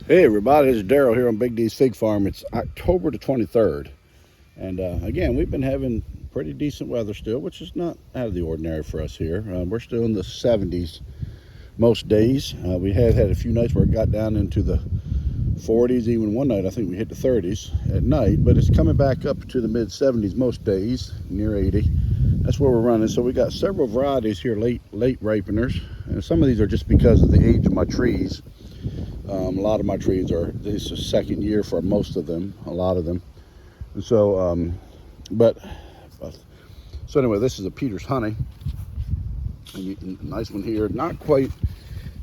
Hey everybody, this is Daryl here on Big D's Fig Farm. It's October the 23rd. And again, we've been having pretty decent weather still, which is not out of the ordinary for us here. We're still in the 70s most days. We have had a few nights where it got down into the 40s, even one night I think we hit the 30s at night, but it's coming back up to the mid 70s most days, near 80. That's where we're running. So we got several varieties here, late ripeners, and some of these are just because of the age of my trees. A lot of my trees are, this is second year for most of them, a lot of them. And so, so anyway, this is a Peter's Honey. Nice one here, not quite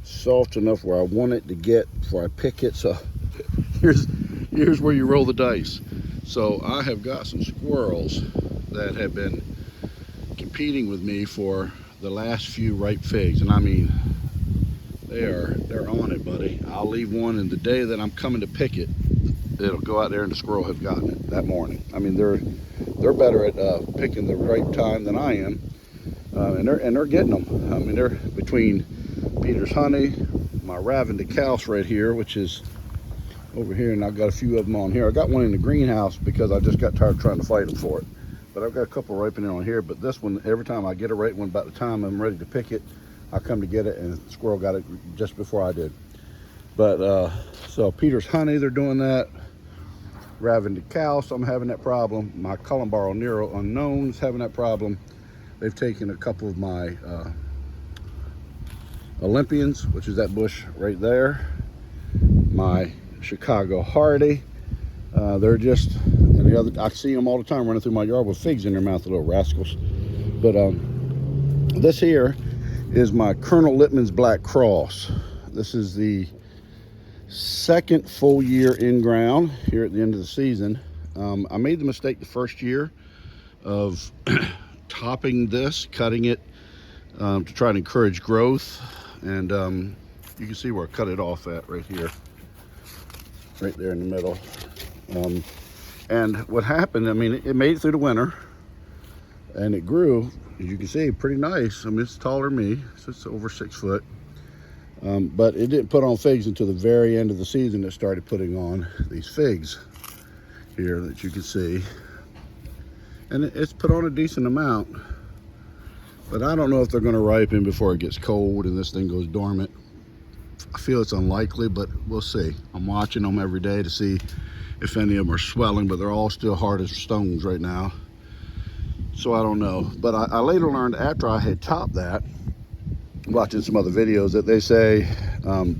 soft enough where I want it to get before I pick it. So here's where you roll the dice. So I have got some squirrels that have been competing with me for the last few ripe figs, and I mean, they're on it, buddy. I'll leave one, and the day that I'm coming to pick it, it'll go out there and the squirrel have gotten it that morning. I mean, they're better at picking the right time than I am, and they're getting them. I mean, they're between Peter's Honey, my Raven de Calce right here, which is over here, and I've got a few of them on here. I got one in the greenhouse because I just got tired of trying to fight them for it. But I've got a couple ripening on here. But this one, every time I get a right one, about the time I'm ready to pick it, I come to get it, and the squirrel got it just before I did. But so Peter's Honey, they're doing that. Raven de Calce, I'm having that problem. My Columbaro Nero Unknown's having that problem. They've taken a couple of my Olympians, which is that bush right there. My Chicago Hardy. They're just, and the other, I see them all the time running through my yard with figs in their mouth, the little rascals. But this here is my Colonel Littman's Black Cross. This is the second full year in ground here at the end of the season. I made the mistake the first year of topping this, cutting it to try to encourage growth. And you can see where I cut it off at right here, right there in the middle. And what happened, I mean, it made it through the winter and it grew, as you can see, pretty nice. I mean, it's taller than me, so it's over 6 foot. But it didn't put on figs until the very end of the season. It started putting on these figs here that you can see. And it's put on a decent amount. But I don't know if they're going to ripen before it gets cold and this thing goes dormant. I feel it's unlikely, but we'll see. I'm watching them every day to see if any of them are swelling, but they're all still hard as stones right now. So I don't know. But I later learned after I had topped that, watching some other videos, that they say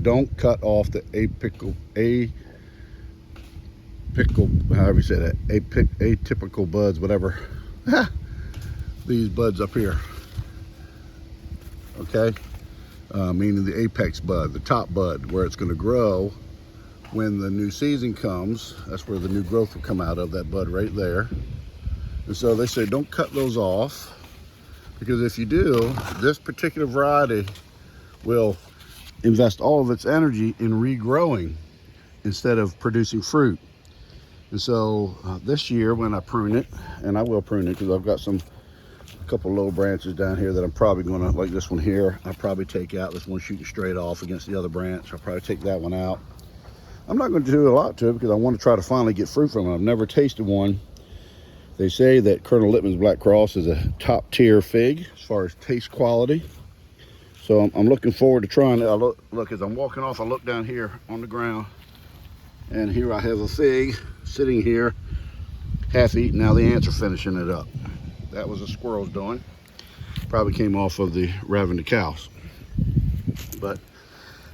don't cut off the apical, however you say that, atypical buds, whatever. These buds up here, okay? Meaning the apex bud, the top bud, where it's going to grow when the new season comes. That's where the new growth will come out of, that bud right there. And so they say don't cut those off, because if you do, this particular variety will invest all of its energy in regrowing instead of producing fruit. And so this year when I prune it, and I will prune it because I've got a couple low branches down here that I'm probably gonna, like this one here, I'll probably take out. This one shooting straight off against the other branch. I'll probably take that one out. I'm not going to do a lot to it because I want to try to finally get fruit from it. I've never tasted one. They say that Colonel Littman's Black Cross is a top tier fig as far as taste quality. So I'm looking forward to trying it. I look as I'm walking off, I look down here on the ground, and here I have a fig sitting here, half eaten. Now the ants are finishing it up. That was a squirrel's doing. Probably came off of the Raven de Calce. But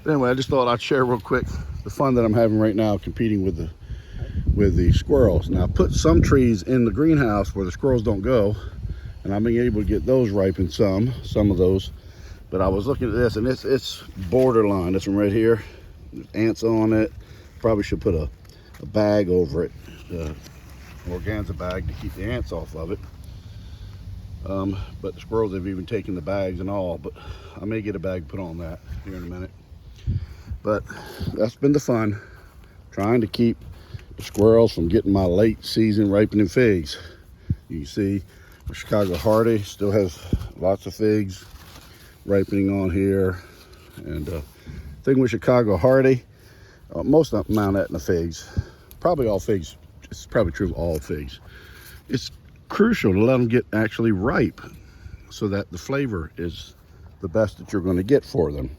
anyway, I just thought I'd share real quick the fun that I'm having right now competing with the squirrels. Now I put some trees in the greenhouse where the squirrels don't go, and I'm being able to get those ripened, some of those. But I was looking at this, and it's borderline. This one right here, there's ants on it. Probably should put a bag over it, organza bag, to keep the ants off of it. But the squirrels have even taken the bags and all, but I may get a bag put on that here in a minute. But that's been the fun, trying to keep the squirrels from getting my late season ripening figs. You can see my Chicago Hardy still has lots of figs ripening on here. And thing with Chicago Hardy, Most of Mount Etna figs, probably all figs, it's probably true of all figs. It's crucial to let them get actually ripe so that the flavor is the best that you're going to get for them.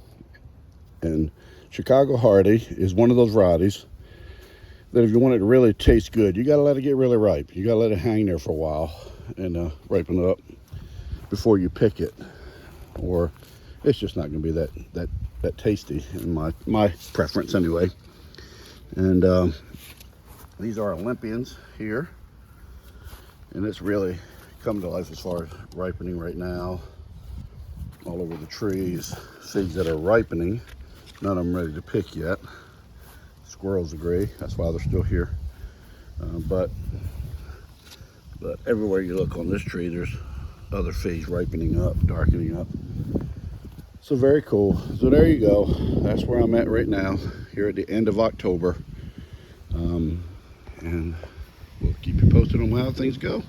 And Chicago Hardy is one of those varieties that if you want it to really taste good, you got to let it get really ripe. You got to let it hang there for a while and ripen it up before you pick it, or it's just not going to be that tasty in my preference anyway. And these are Olympians here, and it's really come to life as far as ripening right now. All over the trees, figs that are ripening. None of them ready to pick yet. Squirrels agree, that's why they're still here. But everywhere you look on this tree, there's other figs ripening up, darkening up. So very cool. So there you go. That's where I'm at right now, here at the end of October. And we'll keep you posted on how things go.